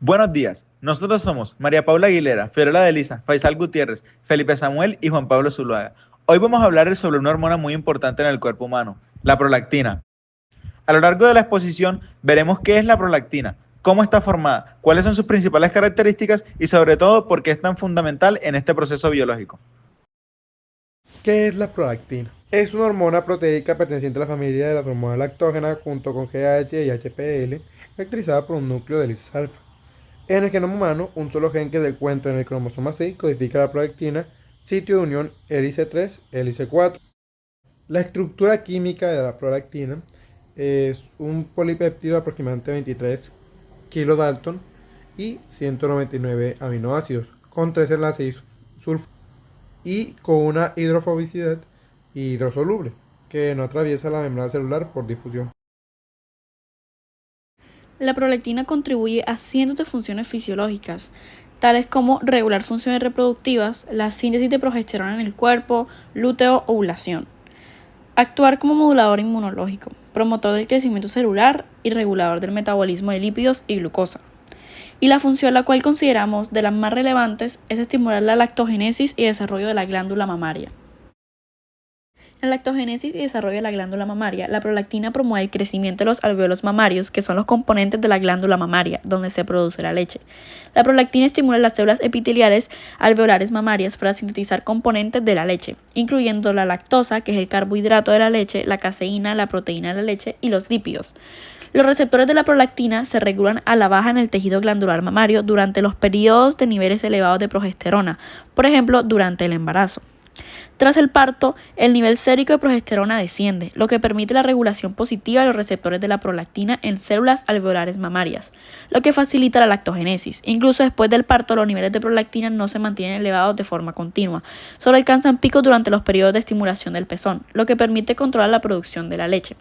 Buenos días, nosotros somos María Paula Aguilera, Fiorella de Lisa, Faisal Gutiérrez, Felipe Samuel y Juan Pablo Zuluaga. Hoy vamos a hablar sobre una hormona muy importante en el cuerpo humano, la prolactina. A lo largo de la exposición veremos qué es la prolactina, cómo está formada, cuáles son sus principales características y sobre todo por qué es tan fundamental en este proceso biológico. ¿Qué es la prolactina? Es una hormona proteica perteneciente a la familia de las hormonas lactógenas junto con GH y HPL, caracterizada por un núcleo de lisas alfa. En el genoma humano, un solo gen que se encuentra en el cromosoma 6 codifica la prolactina, sitio de unión hélice 3, hélice 4. La estructura química de la prolactina es un polipéptido de aproximadamente 23 kilodalton y 199 aminoácidos, con 3 enlaces sulfuro y con una hidrofobicidad hidrosoluble, que no atraviesa la membrana celular por difusión. La prolactina contribuye a cientos de funciones fisiológicas, tales como regular funciones reproductivas, la síntesis de progesterona en el cuerpo, lúteo, ovulación. Actuar como modulador inmunológico, promotor del crecimiento celular y regulador del metabolismo de lípidos y glucosa. Y la función la cual consideramos de las más relevantes es estimular la lactogénesis y desarrollo de la glándula mamaria. En la lactogénesis y desarrollo de la glándula mamaria, la prolactina promueve el crecimiento de los alvéolos mamarios, que son los componentes de la glándula mamaria, donde se produce la leche. La prolactina estimula las células epiteliales alveolares mamarias para sintetizar componentes de la leche, incluyendo la lactosa, que es el carbohidrato de la leche, la caseína, la proteína de la leche y los lípidos. Los receptores de la prolactina se regulan a la baja en el tejido glandular mamario durante los periodos de niveles elevados de progesterona, por ejemplo, durante el embarazo. Tras el parto, el nivel sérico de progesterona desciende, lo que permite la regulación positiva de los receptores de la prolactina en células alveolares mamarias, lo que facilita la lactogénesis. Incluso después del parto, los niveles de prolactina no se mantienen elevados de forma continua, solo alcanzan picos durante los periodos de estimulación del pezón, lo que permite controlar la producción de la leche.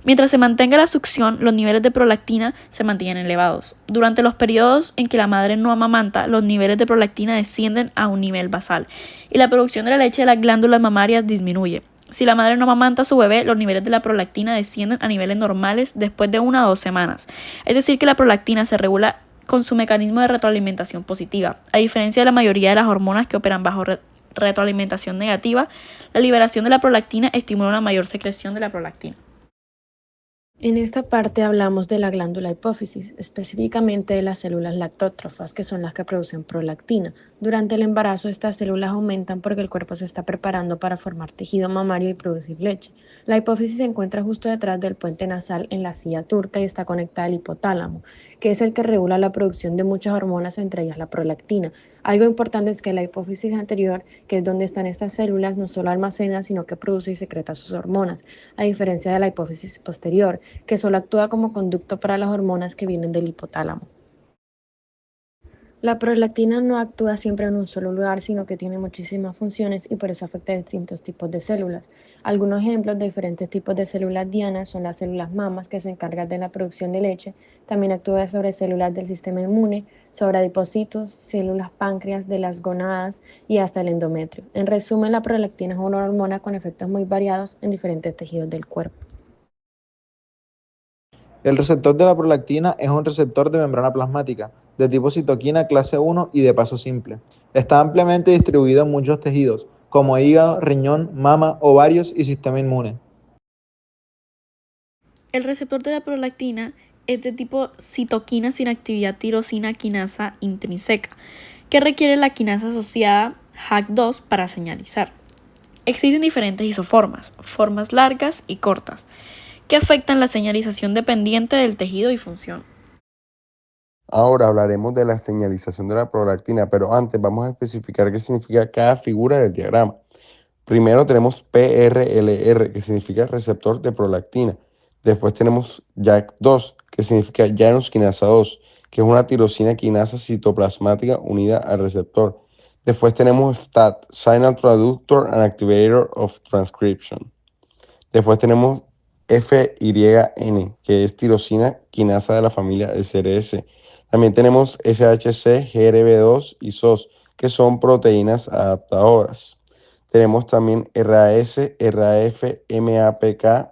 Mientras se mantenga la succión, los niveles de prolactina se mantienen elevados. Durante los periodos en que la madre no amamanta, los niveles de prolactina descienden a un nivel basal y la producción de la leche de las glándulas mamarias disminuye. Si la madre no amamanta a su bebé, los niveles de la prolactina descienden a niveles normales después de 1 a 2 semanas. Es decir, que la prolactina se regula con su mecanismo de retroalimentación positiva. A diferencia de la mayoría de las hormonas que operan bajo retroalimentación negativa, la liberación de la prolactina estimula una mayor secreción de la prolactina. En esta parte hablamos de la glándula hipófisis, específicamente de las células lactótrofas, que son las que producen prolactina. Durante el embarazo, estas células aumentan porque el cuerpo se está preparando para formar tejido mamario y producir leche. La hipófisis se encuentra justo detrás del puente nasal en la silla turca y está conectada al hipotálamo, que es el que regula la producción de muchas hormonas, entre ellas la prolactina. Algo importante es que la hipófisis anterior, que es donde están estas células, no solo almacena, sino que produce y secreta sus hormonas, a diferencia de la hipófisis posterior, que solo actúa como conducto para las hormonas que vienen del hipotálamo. La prolactina no actúa siempre en un solo lugar, sino que tiene muchísimas funciones y por eso afecta a distintos tipos de células. Algunos ejemplos de diferentes tipos de células dianas son las células mamas, que se encargan de la producción de leche. También actúa sobre células del sistema inmune, sobre adipocitos, células páncreas, de las gonadas y hasta el endometrio. En resumen, la prolactina es una hormona con efectos muy variados en diferentes tejidos del cuerpo. El receptor de la prolactina es un receptor de membrana plasmática, de tipo citoquina clase 1 y de paso simple. Está ampliamente distribuido en muchos tejidos, como hígado, riñón, mama, ovarios y sistema inmune. El receptor de la prolactina es de tipo citoquina sin actividad tirosina quinasa intrínseca, que requiere la quinasa asociada HAC2 para señalizar. Existen diferentes isoformas, formas largas y cortas, que afectan la señalización dependiente del tejido y función. Ahora hablaremos de la señalización de la prolactina, pero antes vamos a especificar qué significa cada figura del diagrama. Primero tenemos PRLR, que significa receptor de prolactina. Después tenemos JAK2, que significa Janus quinasa 2, que es una tirosina quinasa citoplasmática unida al receptor. Después tenemos STAT, Signal Transductor and Activator of Transcription. Después tenemos FYN, que es tirosina quinasa de la familia SRS. También tenemos SHC, GRB2 y SOS, que son proteínas adaptadoras. Tenemos también RAS, RAF, MAPK,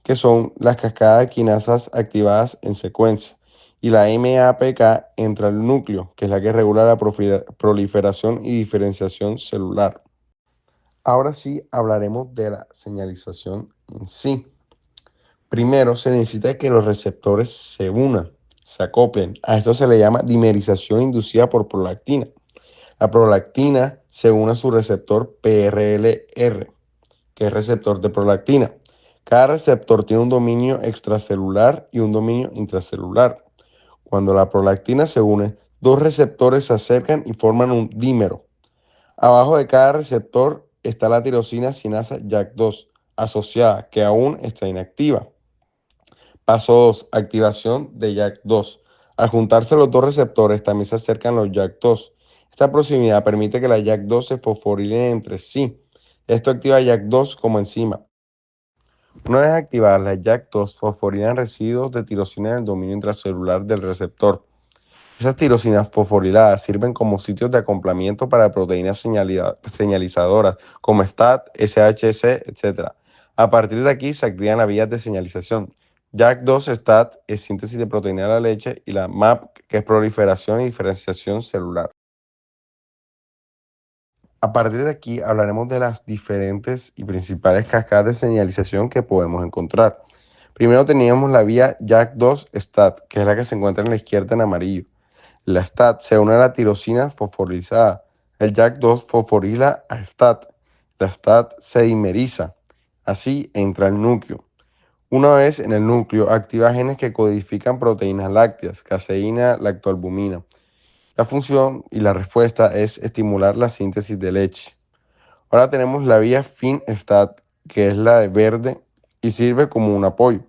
que son las cascadas de quinasas activadas en secuencia. y la MAPK entra al núcleo, que es la que regula la proliferación y diferenciación celular. Ahora sí hablaremos de la señalización en sí. Primero se necesita que los receptores se unan, se acoplen. A esto se le llama dimerización inducida por prolactina. La prolactina se une a su receptor PRLR, que es receptor de prolactina. Cada receptor tiene un dominio extracelular y un dominio intracelular. Cuando la prolactina se une, dos receptores se acercan y forman un dímero. Abajo de cada receptor está la tirosina sinasa JAK2 asociada, que aún está inactiva. Paso 2. Activación de JAK2. Al juntarse los dos receptores, también se acercan los JAK2. Esta proximidad permite que las JAK2 se fosforilen entre sí. Esto activa JAK2 como enzima. Una vez activadas, las JAK2 fosforilan residuos de tirosina en el dominio intracelular del receptor. Esas tirosinas fosforiladas sirven como sitios de acoplamiento para proteínas señalizadoras como STAT, SHC, etc. A partir de aquí se activan las vías de señalización. JAK2 STAT es síntesis de proteína de la leche y la MAP, que es proliferación y diferenciación celular. A partir de aquí hablaremos de las diferentes y principales cascadas de señalización que podemos encontrar. Primero teníamos la vía JAK2 STAT, que es la que se encuentra en la izquierda en amarillo. La STAT se une a la tirosina fosforilizada. El JAK2 fosforila a STAT. La STAT se dimeriza. Así entra al núcleo. Una vez en el núcleo, activa genes que codifican proteínas lácteas, caseína, lactoalbumina. La función y la respuesta es estimular la síntesis de leche. Ahora tenemos la vía FIN-STAT, que es la de verde y sirve como un apoyo.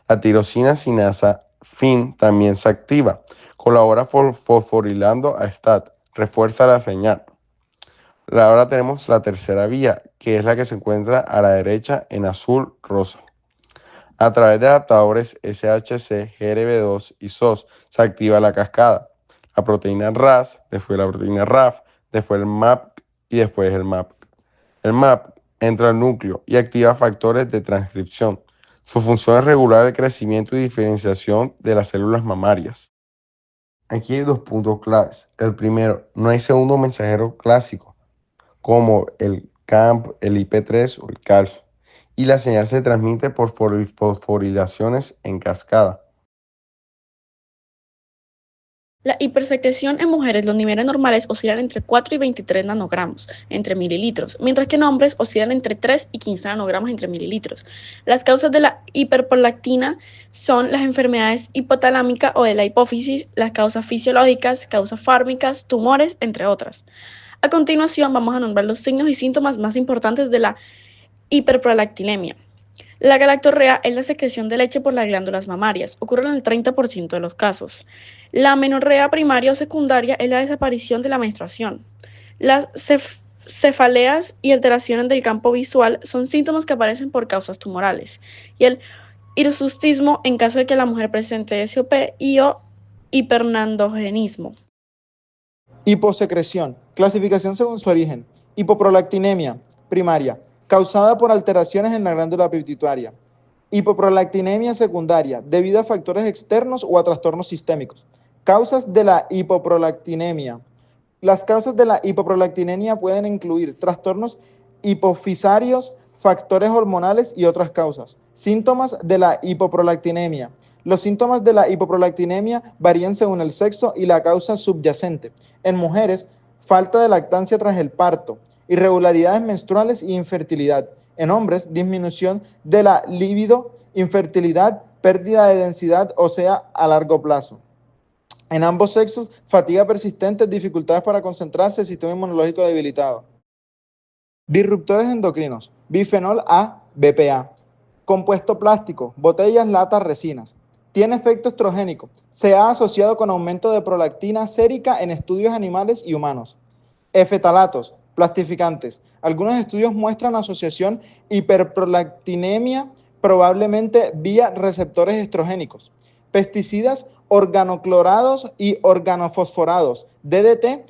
La tirosina sinasa FIN también se activa. Colabora fosforilando a STAT, refuerza la señal. Ahora tenemos la tercera vía, que es la que se encuentra a la derecha en azul rosa. A través de adaptadores SHC, GRB2 y SOS se activa la cascada. La proteína RAS, después la proteína RAF, después el MAP y después el MAP. El MAP entra al núcleo y activa factores de transcripción. Su función es regular el crecimiento y diferenciación de las células mamarias. Aquí hay dos puntos claves. El primero, no hay segundo mensajero clásico, como el CAMP, el IP3 o el CALF, y la señal se transmite por fosforilaciones en cascada. La hipersecreción en mujeres, los niveles normales oscilan entre 4 y 23 nanogramos entre mililitros, mientras que en hombres oscilan entre 3 y 15 nanogramos entre mililitros. Las causas de la hiperprolactina son las enfermedades hipotalámicas o de la hipófisis, las causas fisiológicas, causas fármicas, tumores, entre otras. A continuación vamos a nombrar los signos y síntomas más importantes de la hiperprolactinemia. La galactorrea es la secreción de leche por las glándulas mamarias, ocurre en el 30% de los casos. La amenorrea primaria o secundaria es la desaparición de la menstruación. Las cefaleas y alteraciones del campo visual son síntomas que aparecen por causas tumorales. Y el hirsutismo en caso de que la mujer presente SOP y o hipernandrogenismo. Hiposecreción. Clasificación según su origen. Hipoprolactinemia primaria, causada por alteraciones en la glándula pituitaria. Hipoprolactinemia secundaria, debido a factores externos o a trastornos sistémicos. Causas de la hipoprolactinemia. Las causas de la hipoprolactinemia pueden incluir trastornos hipofisarios, factores hormonales y otras causas. Síntomas de la hipoprolactinemia. Los síntomas de la hipoprolactinemia varían según el sexo y la causa subyacente. En mujeres, falta de lactancia tras el parto, irregularidades menstruales y infertilidad. En hombres, disminución de la libido, infertilidad, pérdida de densidad ósea a largo plazo. En ambos sexos, fatiga persistente, dificultades para concentrarse, sistema inmunológico debilitado. Disruptores endocrinos, bifenol A, BPA. Compuesto plástico, botellas, latas, resinas. Tiene efecto estrogénico. Se ha asociado con aumento de prolactina sérica en estudios animales y humanos. Efetalatos, plastificantes. Algunos estudios muestran asociación hiperprolactinemia, probablemente vía receptores estrogénicos. Pesticidas organoclorados y organofosforados, DDT,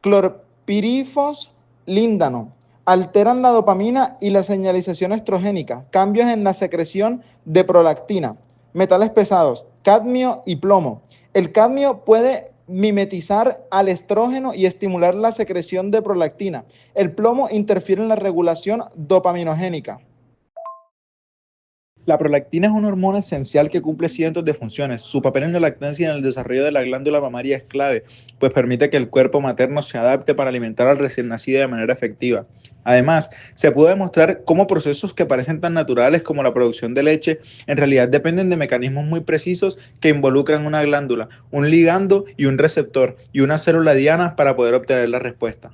clorpirifos, líndano. Alteran la dopamina y la señalización estrogénica, cambios en la secreción de prolactina. Metales pesados, cadmio y plomo. El cadmio puede mimetizar al estrógeno y estimular la secreción de prolactina. El plomo interfiere en la regulación dopaminogénica. La prolactina es una hormona esencial que cumple cientos de funciones. Su papel en la lactancia y en el desarrollo de la glándula mamaria es clave, pues permite que el cuerpo materno se adapte para alimentar al recién nacido de manera efectiva. Además, se pudo demostrar cómo procesos que parecen tan naturales como la producción de leche en realidad dependen de mecanismos muy precisos que involucran una glándula, un ligando y un receptor y una célula diana para poder obtener la respuesta.